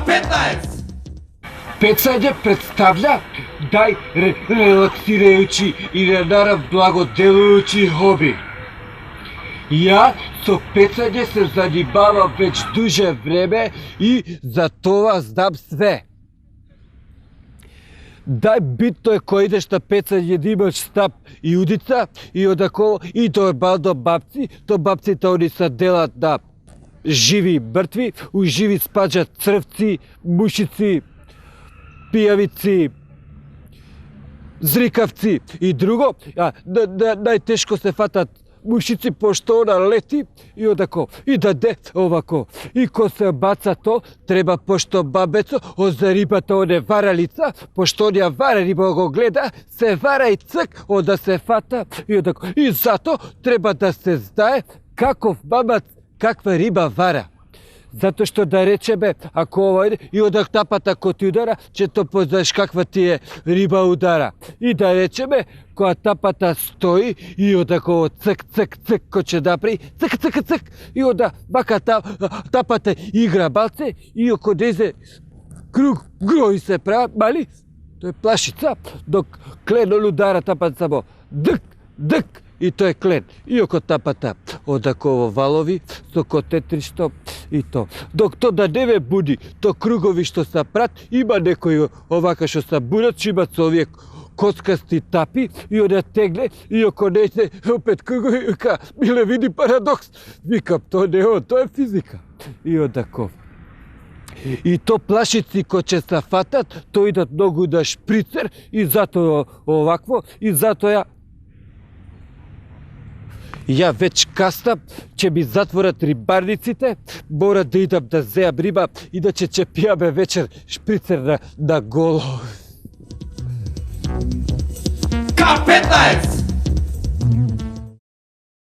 K15! Пецање представља релаксирајучи и на нарав благоделујучи хоби. Ја со пецање се занимавам веќе дуже време и за тоа знам све. Битно е кој идеш на пецање да имаш стап и удица и одакова и нормално бабци, то бабците они се делат на живи и мртви, у живи спаѓат црвци, мушици, пијавици, зрикавци и друго, најтешко се фатат мушици пошто она лети и одако, и даде овако. И ко се баца то, треба пошто бабецо за рибата оне варалица, пошто онија вара риба го гледа, се вара и цк, онда се фата и одако. И зато треба да се знае каков бабац, каква риба вара. Затоа што да речеме, ако ова иде, и одак тапата ко ти удара, че то познаеш каква ти е риба удара. И да речеме, која тапата стои и одако цк, цк, цк, ко ќе направи, цк, цк, цк, и ода бака тапата игра балце, и око дезе круг, грои се прави, мали, тој е плашица, док клен он удара тапата само дк, дк, и тој е клен. И око тапата одаково валови, со котетри и то. Док то да не ве буди, то кругови што се прат, има некои овака што се будат, што имат со овие коцкасти тапи и оне тегле и око нејте опет кругови, вика, миле види парадокс. Викам, то не е, то е физика. И одаков. И то плашици кои ќе се фатат, то идат многу да шприцер и затоа овакво, и затоа ја веќе кастам, ќе ми затворат рибарниците, мора да идам да зеам риба, иначе ќе пијаме вечер шприцер на голо. K15!